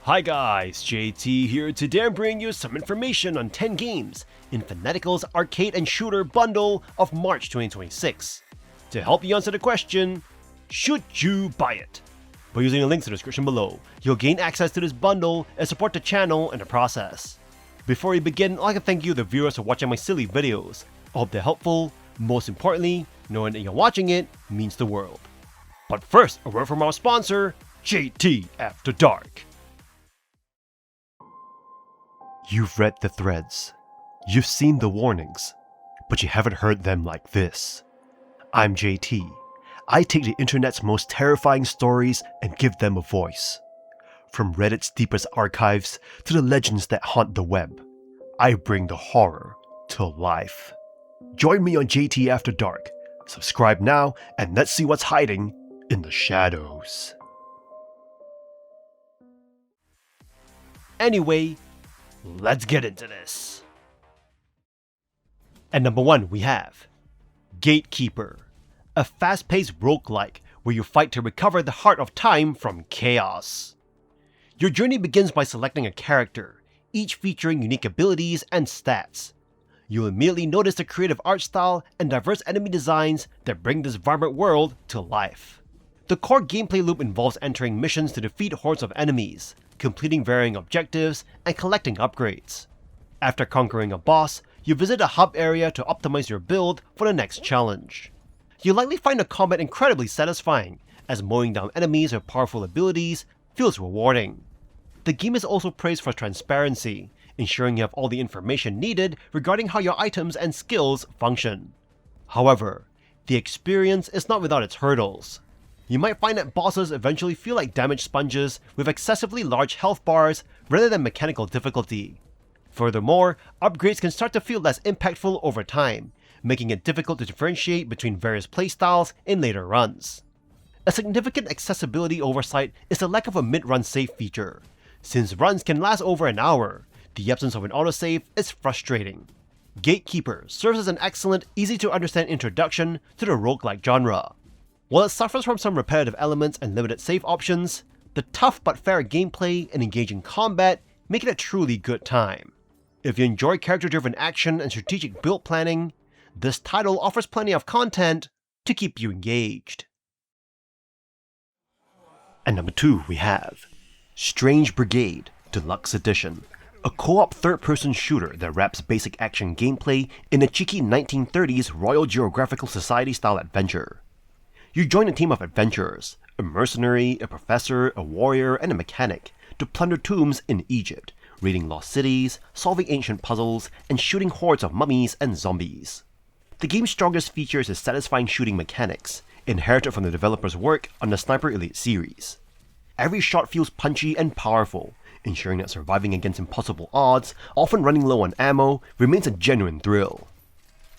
Hi guys, JT here. Today I'm bringing you some information on 10 games in Fanatical's arcade and shooter bundle of March 2026. To help you answer the question, should you buy it? By using the links in the description below, you'll gain access to this bundle and support the channel in the process. Before we begin, I'd like to thank you the viewers for watching my silly videos. I hope they're helpful. Most importantly, knowing that you're watching it means the world. But first, a word from our sponsor, JT After Dark. You've read the threads, you've seen the warnings, but you haven't heard them like this. I'm JT. I take the internet's most terrifying stories and give them a voice. From Reddit's deepest archives to the legends that haunt the web, I bring the horror to life. Join me on JT After Dark. Subscribe now and let's see what's hiding in the shadows. Anyway, let's get into this. At number 1 we have Gatekeeper, a fast-paced roguelike where you fight to recover the Heart of Time from chaos. Your journey begins by selecting a character, each featuring unique abilities and stats. You'll immediately notice the creative art style and diverse enemy designs that bring this vibrant world to life. The core gameplay loop involves entering missions to defeat hordes of enemies, completing varying objectives, and collecting upgrades. After conquering a boss, you visit a hub area to optimize your build for the next challenge. You'll likely find the combat incredibly satisfying, as mowing down enemies with powerful abilities feels rewarding. The game is also praised for transparency, ensuring you have all the information needed regarding how your items and skills function. However, the experience is not without its hurdles. You might find that bosses eventually feel like damaged sponges with excessively large health bars rather than mechanical difficulty. Furthermore, upgrades can start to feel less impactful over time, making it difficult to differentiate between various playstyles in later runs. A significant accessibility oversight is the lack of a mid-run save feature. Since runs can last over an hour, the absence of an autosave is frustrating. Gatekeeper serves as an excellent, easy-to-understand introduction to the roguelike genre. While it suffers from some repetitive elements and limited save options, the tough but fair gameplay and engaging combat make it a truly good time. If you enjoy character-driven action and strategic build planning, this title offers plenty of content to keep you engaged. At number 2 we have Strange Brigade Deluxe Edition, a co-op third-person shooter that wraps basic action gameplay in a cheeky 1930s Royal Geographical Society-style adventure. You join a team of adventurers, a mercenary, a professor, a warrior, and a mechanic, to plunder tombs in Egypt, raiding lost cities, solving ancient puzzles, and shooting hordes of mummies and zombies. The game's strongest feature is its satisfying shooting mechanics, inherited from the developer's work on the Sniper Elite series. Every shot feels punchy and powerful, ensuring that surviving against impossible odds, often running low on ammo, remains a genuine thrill.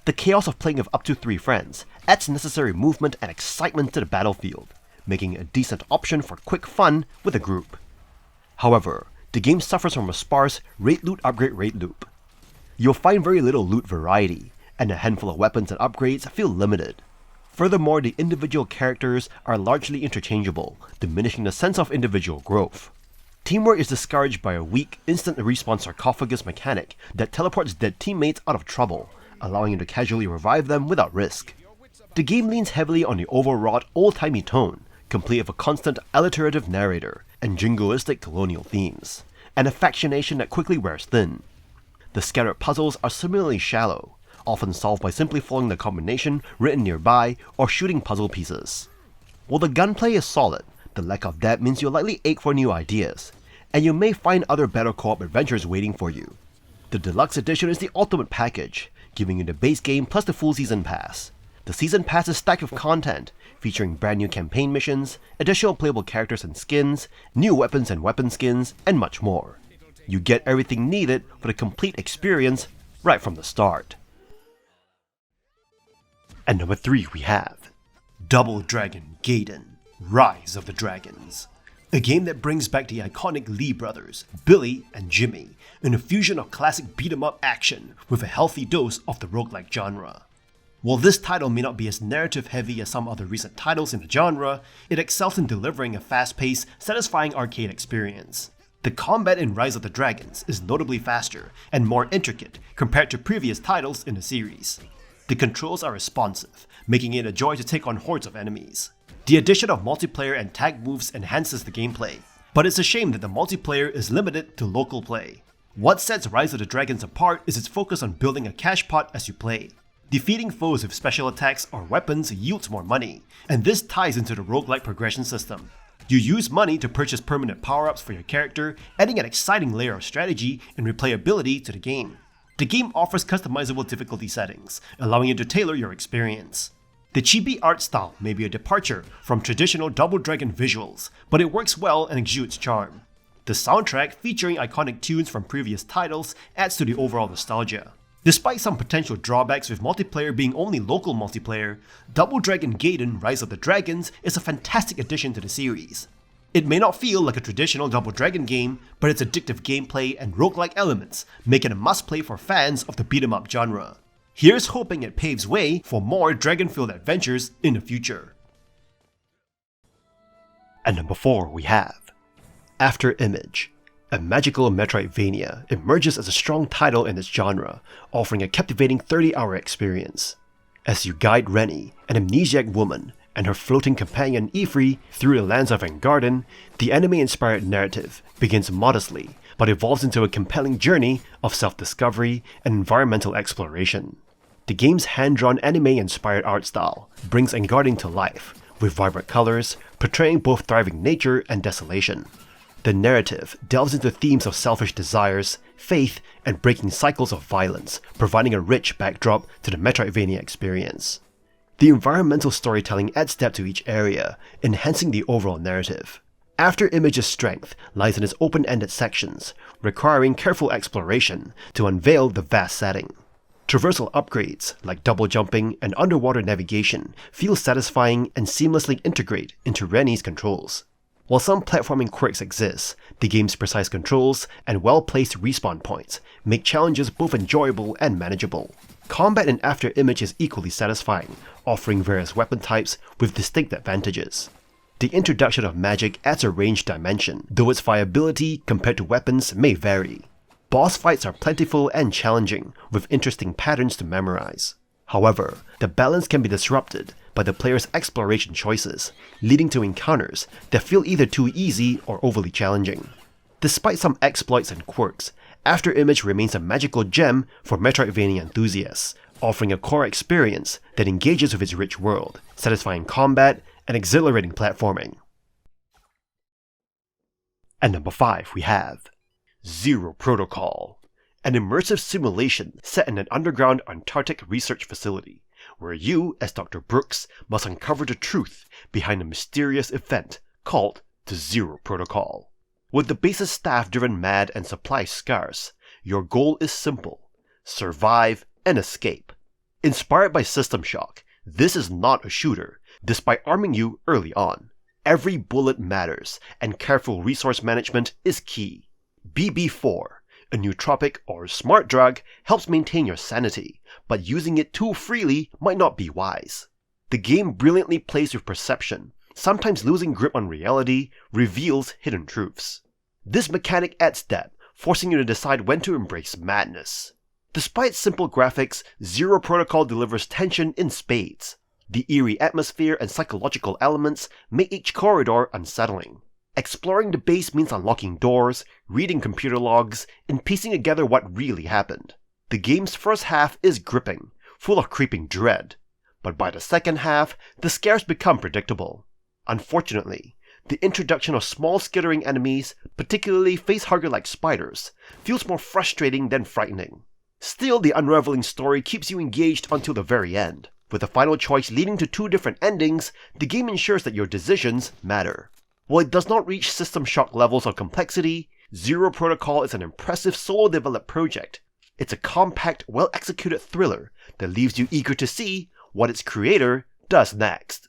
The chaos of playing with up to 3 friends adds necessary movement and excitement to the battlefield, making it a decent option for quick fun with a group. However, the game suffers from a sparse raid loot upgrade raid loop. You'll find very little loot variety, and a handful of weapons and upgrades feel limited. Furthermore, the individual characters are largely interchangeable, diminishing the sense of individual growth. Teamwork is discouraged by a weak, instant respawn sarcophagus mechanic that teleports dead teammates out of trouble, allowing you to casually revive them without risk. The game leans heavily on the overwrought, old-timey tone, complete with a constant alliterative narrator and jingoistic colonial themes, and a factionation that quickly wears thin. The scattered puzzles are similarly shallow, often solved by simply following the combination written nearby or shooting puzzle pieces. While the gunplay is solid, the lack of that means you'll likely ache for new ideas, and you may find other better co-op adventures waiting for you. The Deluxe Edition is the ultimate package, giving you the base game plus the full Season Pass. The Season Pass is stacked with content, featuring brand new campaign missions, additional playable characters and skins, new weapons and weapon skins, and much more. You get everything needed for the complete experience right from the start. At number 3 we have Double Dragon Gaiden, Rise of the Dragons. A game that brings back the iconic Lee brothers, Billy and Jimmy, in a fusion of classic beat-em-up action with a healthy dose of the roguelike genre. While this title may not be as narrative-heavy as some other recent titles in the genre, it excels in delivering a fast-paced, satisfying arcade experience. The combat in Rise of the Dragons is notably faster and more intricate compared to previous titles in the series. The controls are responsive, making it a joy to take on hordes of enemies. The addition of multiplayer and tag moves enhances the gameplay, but it's a shame that the multiplayer is limited to local play. What sets Rise of the Dragons apart is its focus on building a cash pot as you play. Defeating foes with special attacks or weapons yields more money, and this ties into the roguelike progression system. You use money to purchase permanent power-ups for your character, adding an exciting layer of strategy and replayability to the game. The game offers customizable difficulty settings, allowing you to tailor your experience. The chibi art style may be a departure from traditional Double Dragon visuals, but it works well and exudes charm. The soundtrack, featuring iconic tunes from previous titles, adds to the overall nostalgia. Despite some potential drawbacks with multiplayer being only local multiplayer, Double Dragon Gaiden Rise of the Dragons is a fantastic addition to the series. It may not feel like a traditional Double Dragon game, but its addictive gameplay and roguelike elements make it a must-play for fans of the beat-em-up genre. Here's hoping it paves way for more dragon-filled adventures in the future. At number 4 we have Afterimage. A magical Metroidvania emerges as a strong title in its genre, offering a captivating 30-hour experience. As you guide Rennie, an amnesiac woman, and her floating companion Ifri through the lands of Garden, the anime-inspired narrative begins modestly, but evolves into a compelling journey of self-discovery and environmental exploration. The game's hand-drawn anime-inspired art style brings Garden to life, with vibrant colors, portraying both thriving nature and desolation. The narrative delves into themes of selfish desires, faith, and breaking cycles of violence, providing a rich backdrop to the Metroidvania experience. The environmental storytelling adds depth to each area, enhancing the overall narrative. Afterimage's strength lies in its open-ended sections, requiring careful exploration to unveil the vast setting. Traversal upgrades, like double jumping and underwater navigation, feel satisfying and seamlessly integrate into Rennie's controls. While some platforming quirks exist, the game's precise controls and well-placed respawn points make challenges both enjoyable and manageable. Combat in Afterimage is equally satisfying, offering various weapon types with distinct advantages. The introduction of magic adds a ranged dimension, though its viability compared to weapons may vary. Boss fights are plentiful and challenging, with interesting patterns to memorize. However, the balance can be disrupted by the player's exploration choices, leading to encounters that feel either too easy or overly challenging. Despite some exploits and quirks, Afterimage remains a magical gem for Metroidvania enthusiasts, offering a core experience that engages with its rich world, satisfying combat, and exhilarating platforming. At number 5 we have Zero Protocol, an immersive simulation set in an underground Antarctic research facility, where you, as Dr. Brooks, must uncover the truth behind a mysterious event called the Zero Protocol. With the base's staff driven mad and supplies scarce, your goal is simple: survive and escape. Inspired by System Shock, this is not a shooter, despite arming you early on. Every bullet matters, and careful resource management is key. BB4, a nootropic or smart drug, helps maintain your sanity, but using it too freely might not be wise. The game brilliantly plays with perception, sometimes losing grip on reality, reveals hidden truths. This mechanic adds depth, forcing you to decide when to embrace madness. Despite simple graphics, Zero Protocol delivers tension in spades. The eerie atmosphere and psychological elements make each corridor unsettling. Exploring the base means unlocking doors, reading computer logs, and piecing together what really happened. The game's first half is gripping, full of creeping dread, but by the second half, the scares become predictable. Unfortunately, the introduction of small skittering enemies, particularly facehugger-like spiders, feels more frustrating than frightening. Still, the unraveling story keeps you engaged until the very end. With the final choice leading to 2 different endings, the game ensures that your decisions matter. While it does not reach System Shock levels of complexity, Zero Protocol is an impressive solo-developed project. It's a compact, well-executed thriller that leaves you eager to see what its creator does next.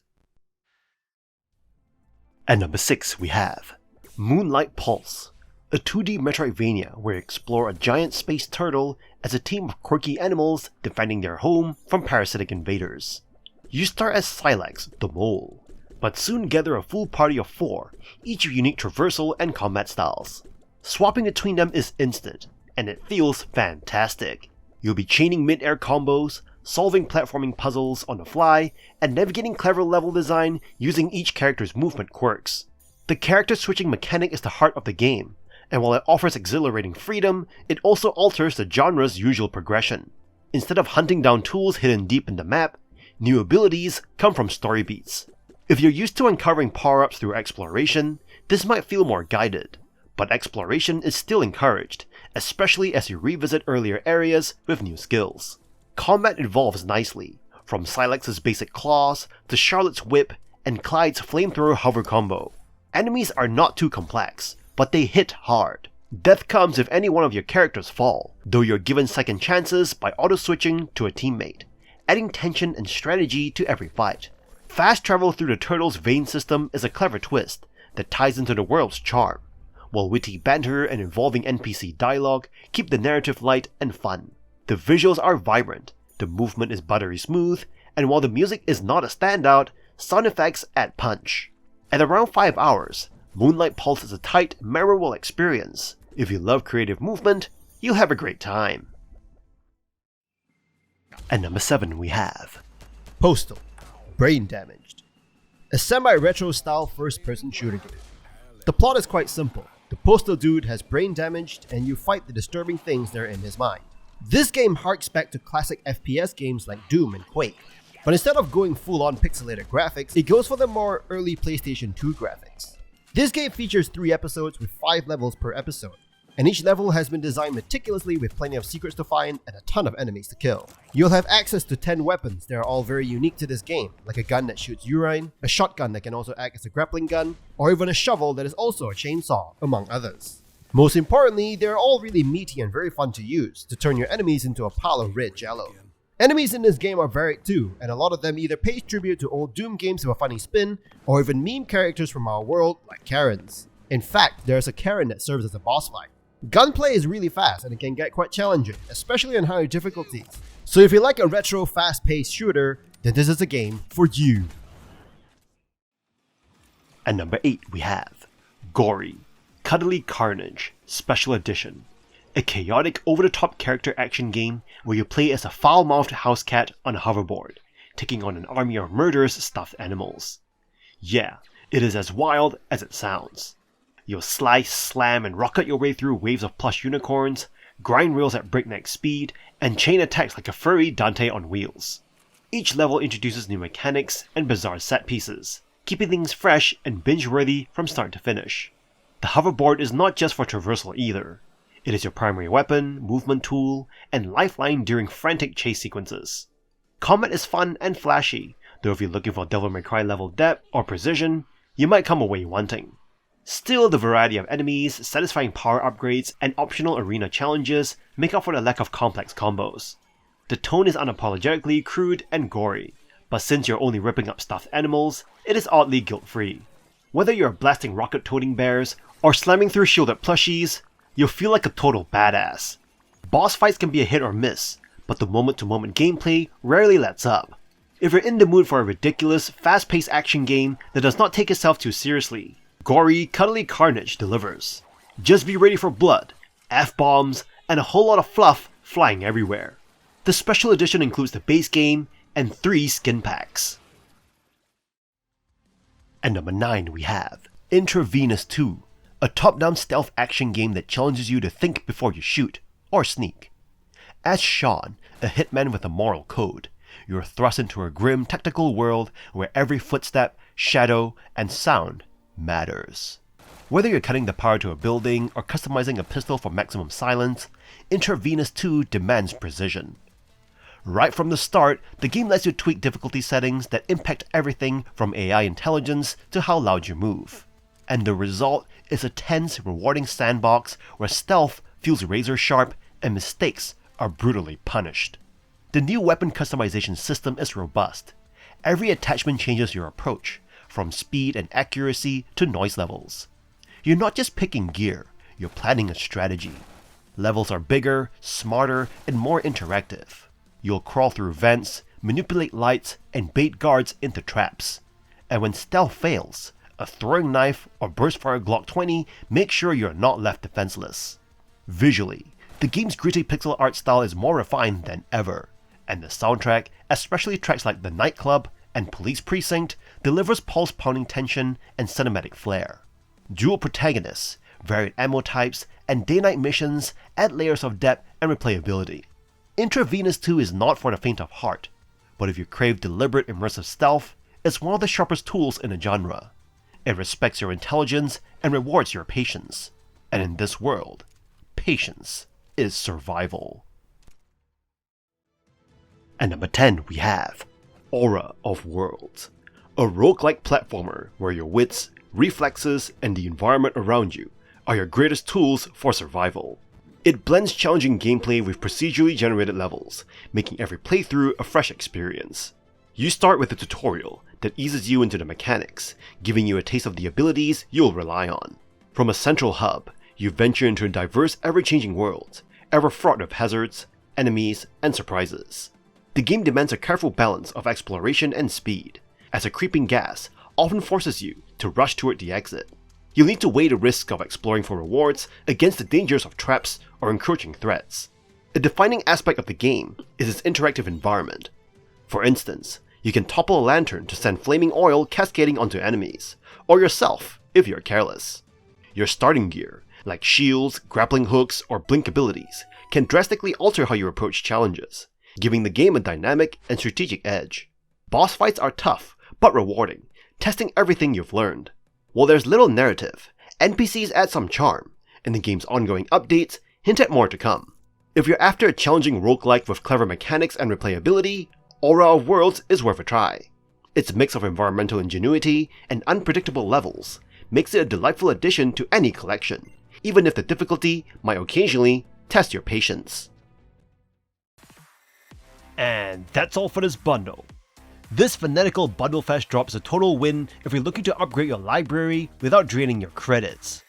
At number 6 we have Moonlight Pulse, a 2D Metroidvania where you explore a giant space turtle as a team of quirky animals defending their home from parasitic invaders. You start as Silex, the mole, but soon gather a full party of 4, each with unique traversal and combat styles. Swapping between them is instant, and it feels fantastic. You'll be chaining mid-air combos, solving platforming puzzles on the fly, and navigating clever level design using each character's movement quirks. The character switching mechanic is the heart of the game, and while it offers exhilarating freedom, it also alters the genre's usual progression. Instead of hunting down tools hidden deep in the map, new abilities come from story beats. If you're used to uncovering power-ups through exploration, this might feel more guided, but exploration is still encouraged, especially as you revisit earlier areas with new skills. Combat evolves nicely, from Silex's basic claws to Charlotte's whip and Clyde's flamethrower hover combo. Enemies are not too complex, but they hit hard. Death comes if any one of your characters fall, though you're given second chances by auto-switching to a teammate, adding tension and strategy to every fight. Fast travel through the Turtle's vein system is a clever twist that ties into the world's charm, while witty banter and involving NPC dialogue keep the narrative light and fun. The visuals are vibrant, the movement is buttery smooth, and while the music is not a standout, sound effects add punch. At around 5 hours, Moonlight Pulse is a tight, memorable experience. If you love creative movement, you'll have a great time. At number 7 we have POSTAL, Brain Damaged. A semi-retro style first-person shooter game. The plot is quite simple. The postal dude has brain damaged and you fight the disturbing things that are in his mind. This game harks back to classic FPS games like Doom and Quake, but instead of going full-on pixelated graphics, it goes for the more early PlayStation 2 graphics. This game features 3 episodes with 5 levels per episode, and each level has been designed meticulously with plenty of secrets to find and a ton of enemies to kill. You'll have access to 10 weapons that are all very unique to this game, like a gun that shoots urine, a shotgun that can also act as a grappling gun, or even a shovel that is also a chainsaw, among others. Most importantly, they're all really meaty and very fun to use to turn your enemies into a pile of red jello. Enemies in this game are varied too, and a lot of them either pay tribute to old Doom games with a funny spin, or even meme characters from our world like Karens. In fact, there's a Karen that serves as a boss fight. Gunplay is really fast and it can get quite challenging, especially on higher difficulties. So if you like a retro fast-paced shooter, then this is a game for you. At number 8 we have Gori, Cuddly Carnage, Special Edition. A chaotic, over-the-top character action game where you play as a foul-mouthed house cat on a hoverboard, taking on an army of murderous stuffed animals. Yeah, it is as wild as it sounds. You'll slice, slam, and rocket your way through waves of plush unicorns, grind rails at breakneck speed, and chain attacks like a furry Dante on wheels. Each level introduces new mechanics and bizarre set pieces, keeping things fresh and binge-worthy from start to finish. The hoverboard is not just for traversal either. It is your primary weapon, movement tool, and lifeline during frantic chase sequences. Combat is fun and flashy, though if you're looking for Devil May Cry level depth or precision, you might come away wanting. Still, the variety of enemies, satisfying power upgrades, and optional arena challenges make up for the lack of complex combos. The tone is unapologetically crude and gory, but since you're only ripping up stuffed animals, it is oddly guilt-free. Whether you're blasting rocket-toting bears or slamming through shielded plushies, you'll feel like a total badass. Boss fights can be a hit or miss, but the moment-to-moment gameplay rarely lets up. If you're in the mood for a ridiculous, fast-paced action game that does not take itself too seriously, Gori, Cuddly Carnage delivers. Just be ready for blood, F-bombs, and a whole lot of fluff flying everywhere. The special edition includes the base game and 3 skin packs. At number 9 we have Intravenous 2, a top-down stealth action game that challenges you to think before you shoot, or sneak. As Sean, a hitman with a moral code, you are thrust into a grim tactical world where every footstep, shadow, and sound matters. Whether you're cutting the power to a building or customizing a pistol for maximum silence, Intravenous 2 demands precision. Right from the start, the game lets you tweak difficulty settings that impact everything from AI intelligence to how loud you move. And the result is a tense, rewarding sandbox where stealth feels razor sharp and mistakes are brutally punished. The new weapon customization system is robust. Every attachment changes your approach, from speed and accuracy to noise levels. You're not just picking gear, you're planning a strategy. Levels are bigger, smarter, and more interactive. You'll crawl through vents, manipulate lights, and bait guards into traps. And when stealth fails, a throwing knife, or burst fire Glock 20 make sure you're not left defenseless. Visually, the game's gritty pixel art style is more refined than ever, and the soundtrack, especially tracks like The Nightclub and Police Precinct, delivers pulse-pounding tension and cinematic flair. Dual protagonists, varied ammo types, and day-night missions add layers of depth and replayability. Intravenous 2 is not for the faint of heart, but if you crave deliberate immersive stealth, it's one of the sharpest tools in the genre. It respects your intelligence and rewards your patience. And in this world, patience is survival. And number 10 we have Aura of Worlds, a roguelike platformer where your wits, reflexes, and the environment around you are your greatest tools for survival. It blends challenging gameplay with procedurally generated levels, making every playthrough a fresh experience. You start with a tutorial that eases you into the mechanics, giving you a taste of the abilities you'll rely on. From a central hub, you venture into a diverse, ever-changing world, ever fraught with hazards, enemies, and surprises. The game demands a careful balance of exploration and speed, as a creeping gas often forces you to rush toward the exit. You'll need to weigh the risk of exploring for rewards against the dangers of traps or encroaching threats. A defining aspect of the game is its interactive environment. For instance, you can topple a lantern to send flaming oil cascading onto enemies, or yourself if you're careless. Your starting gear, like shields, grappling hooks, or blink abilities, can drastically alter how you approach challenges, giving the game a dynamic and strategic edge. Boss fights are tough, but rewarding, testing everything you've learned. While there's little narrative, NPCs add some charm, and the game's ongoing updates hint at more to come. If you're after a challenging roguelike with clever mechanics and replayability, Aura of Worlds is worth a try. Its mix of environmental ingenuity and unpredictable levels makes it a delightful addition to any collection, even if the difficulty might occasionally test your patience. And that's all for this bundle. This Fanatical Bundle Fest drops a total win if you're looking to upgrade your library without draining your credits.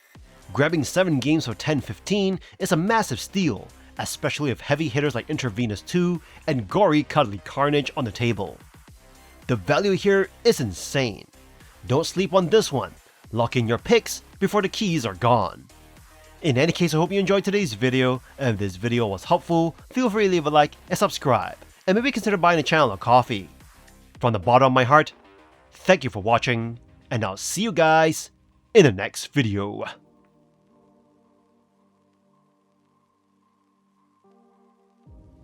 Grabbing 7 games for $10.15 is a massive steal, especially with heavy hitters like Intravenous 2 and Gori Cuddly Carnage on the table. The value here is insane. Don't sleep on this one. Lock in your picks before the keys are gone. In any case, I hope you enjoyed today's video, and if this video was helpful, feel free to leave a like and subscribe, and maybe consider buying the channel a coffee. From the bottom of my heart, thank you for watching, and I'll see you guys in the next video.